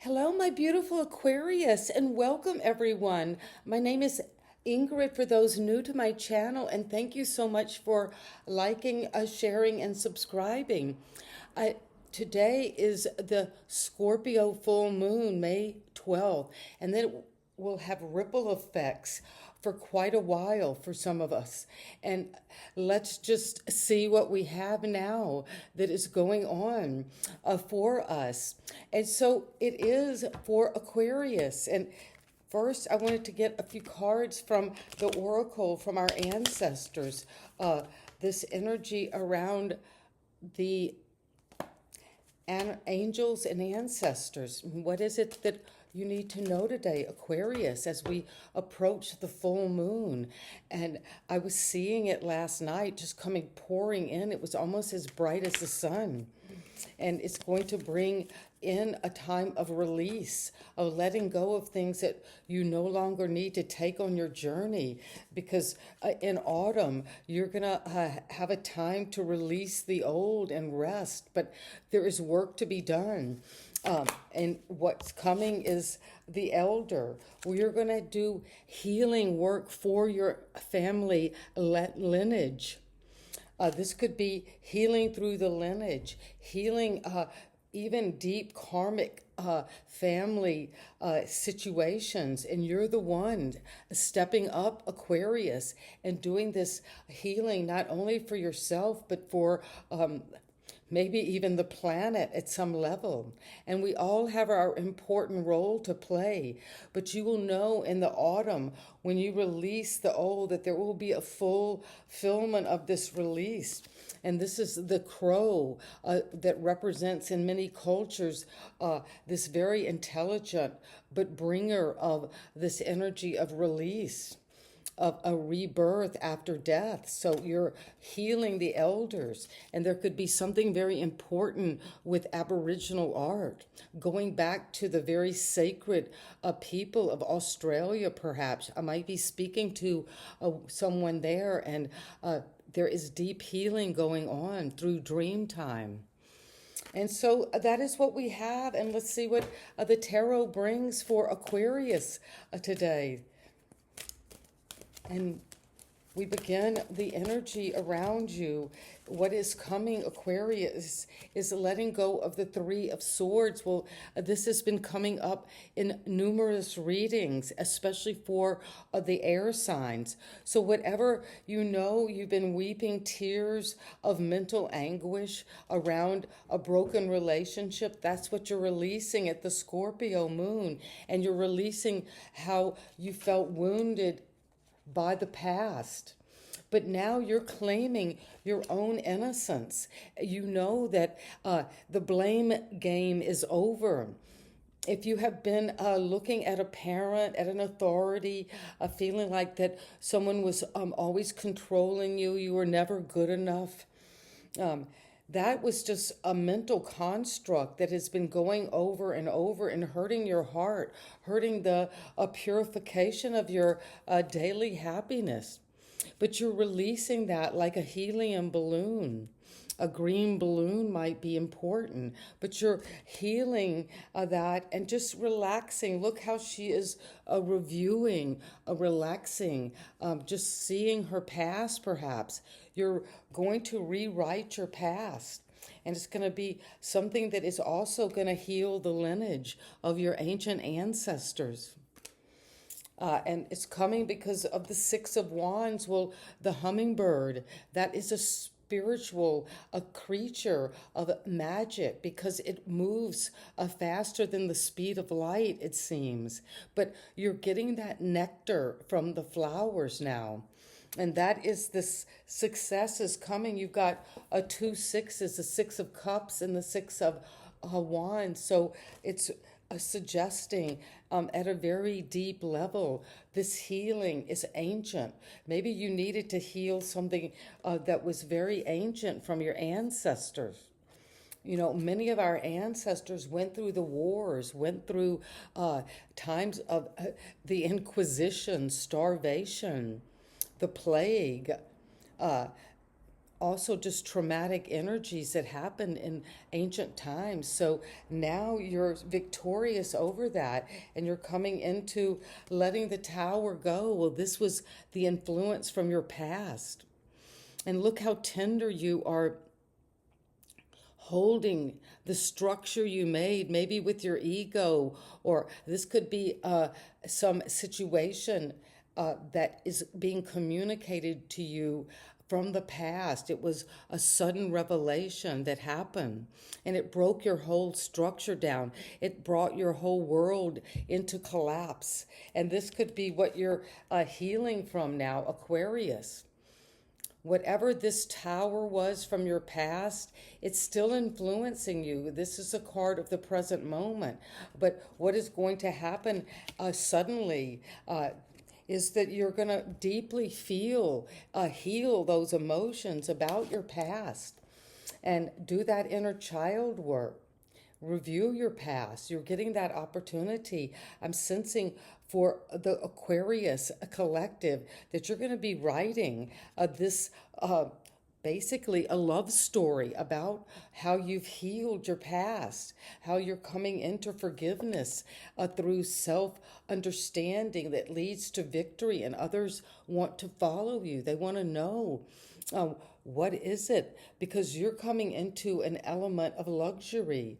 Hello, my beautiful Aquarius, and welcome everyone. My name is Ingrid for those new to my channel, and thank you so much for liking, sharing, and subscribing. Today is the Scorpio full moon, May 12th, and then it will have ripple effects for quite a while for some of us. And let's just see what we have now that is going on for us. And so it is for Aquarius. And first, I wanted to get a few cards from the oracle from our ancestors. This energy around the angels and ancestors. What is it that you need to know today, Aquarius, as we approach the full moon? And I was seeing it last night, just coming pouring in. It was almost as bright as the sun. And it's going to bring in a time of release, of letting go of things that you no longer need to take on your journey. Because in autumn, you're going to have a time to release the old and rest, but there is work to be done. And what's coming is the elder. We're going to do healing work for your family lineage. This could be healing through the lineage, healing even deep karmic family situations. And you're the one stepping up, Aquarius, and doing this healing not only for yourself, but for maybe even the planet at some level. And we all have our important role to play. But you will know in the autumn, when you release the old, that there will be a fulfillment of this release. And this is the crow that represents in many cultures this very intelligent but bringer of this energy of release, of a rebirth after death. So you're healing the elders. And there could be something very important with Aboriginal art, going back to the very sacred people of Australia, perhaps. I might be speaking to someone there, and there is deep healing going on through dream time. And so that is what we have. And let's see what the tarot brings for Aquarius today. And we begin the energy around you. What is coming, Aquarius, is letting go of the Three of Swords. Well, this has been coming up in numerous readings, especially for the air signs. So whatever you know, you've been weeping tears of mental anguish around a broken relationship. That's what you're releasing at the Scorpio moon. And you're releasing how you felt wounded by the past. But now you're claiming your own innocence. You know that the blame game is over. If you have been looking at a parent, at an authority, feeling like that someone was always controlling you, you were never good enough, that was just a mental construct that has been going over and over and hurting your heart, hurting the purification of your daily happiness. But you're releasing that like a helium balloon. A green balloon might be important, but you're healing that and just relaxing. Look how she is reviewing, relaxing, just seeing her past perhaps. You're going to rewrite your past. And it's going to be something that is also going to heal the lineage of your ancient ancestors. And it's coming because of the Six of Wands. Well, the hummingbird, that is a spiritual, a creature of magic, because it moves faster than the speed of light, it seems. But you're getting that nectar from the flowers now. And that is this success is coming. You've got two sixes, the Six of Cups and the Six of Wands. So it's suggesting at a very deep level, this healing is ancient. Maybe you needed to heal something that was very ancient from your ancestors. You know, many of our ancestors went through the wars, went through times of the Inquisition, starvation, the plague, also just traumatic energies that happened in ancient times. So now you're victorious over that, and you're coming into letting the tower go. Well, this was the influence from your past. And look how tender you are holding the structure you made, maybe with your ego, or this could be some situation that is being communicated to you from the past. It was a sudden revelation that happened, and it broke your whole structure down. It brought your whole world into collapse. And this could be what you're healing from now, Aquarius. Whatever this tower was from your past, it's still influencing you. This is a card of the present moment. But what is going to happen suddenly is that you're going to deeply heal those emotions about your past, and do that inner child work. Review your past. You're getting that opportunity. I'm sensing for the Aquarius collective that you're going to be writing this basically a love story about how you've healed your past, how you're coming into forgiveness through self-understanding that leads to victory, and others want to follow you. They want to know what is it? Because you're coming into an element of luxury.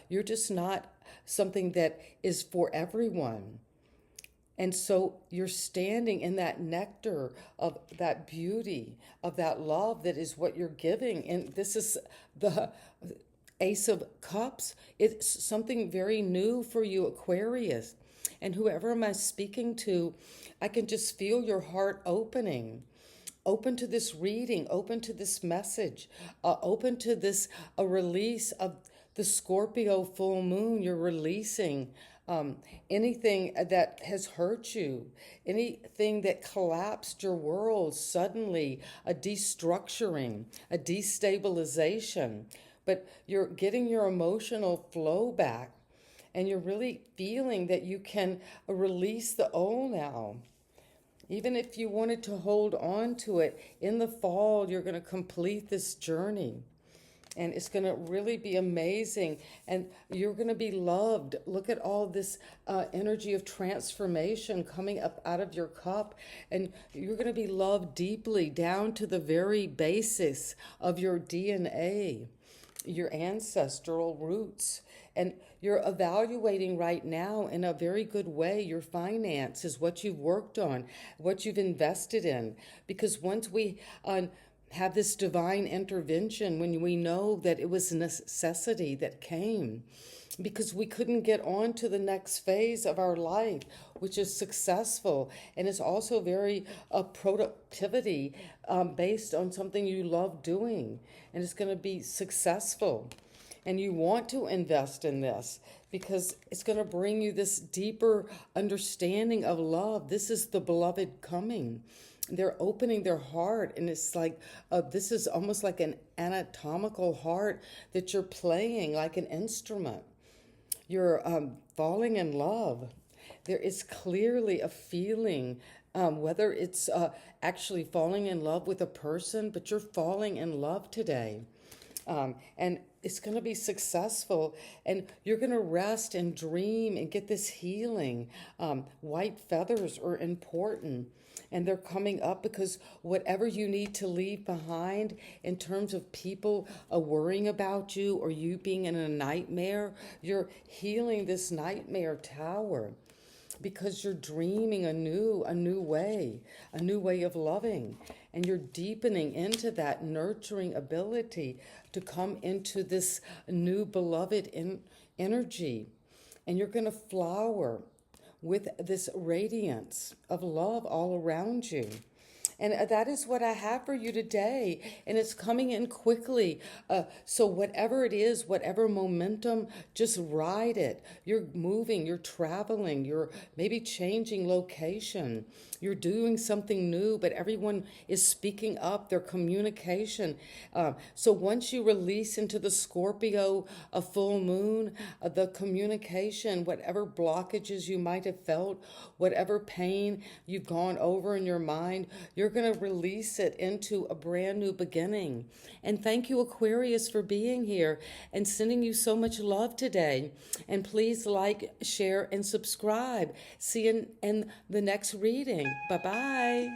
You're just not something that is for everyone. And so you're standing in that nectar of that beauty, of that love that is what you're giving. And this is the Ace of Cups. It's something very new for you, Aquarius. And whoever am I speaking to, I can just feel your heart opening. Open to this reading, open to this message, open to this release of the Scorpio full moon. You're releasing anything that has hurt you, anything that collapsed your world suddenly, a destructuring, a destabilization. But you're getting your emotional flow back, and you're really feeling that you can release the old now. Even if you wanted to hold on to it, in the fall, you're going to complete this journey. And it's going to really be amazing. And you're going to be loved. Look at all this energy of transformation coming up out of your cup. And you're going to be loved deeply down to the very basis of your DNA, your ancestral roots. And you're evaluating right now in a very good way your finances, what you've worked on, what you've invested in. Because once we have this divine intervention, when we know that it was a necessity that came, because we couldn't get on to the next phase of our life, which is successful. And it's also very productivity based on something you love doing. And it's going to be successful. And you want to invest in this because it's going to bring you this deeper understanding of love. This is the beloved coming. They're opening their heart, and it's like this is almost like an anatomical heart that you're playing like an instrument. You're falling in love. There is clearly a feeling, whether it's actually falling in love with a person, but you're falling in love today. And it's going to be successful, and you're going to rest and dream and get this healing. White feathers are important, and they're coming up because whatever you need to leave behind in terms of people worrying about you or you being in a nightmare, you're healing this nightmare tower because you're dreaming a new way of loving. And you're deepening into that nurturing ability to come into this new beloved energy. And you're going to flower with this radiance of love all around you. And that is what I have for you today. And it's coming in quickly. So whatever it is, whatever momentum, just ride it. You're moving, you're traveling, you're maybe changing location. You're doing something new, but everyone is speaking up their communication. So once you release into the Scorpio, a full moon, the communication, whatever blockages you might have felt, whatever pain you've gone over in your mind, you're You're going to release it into a brand new beginning. And thank you, Aquarius, for being here and sending you so much love today. And please like, share, and subscribe. See you in the next reading. Bye-bye.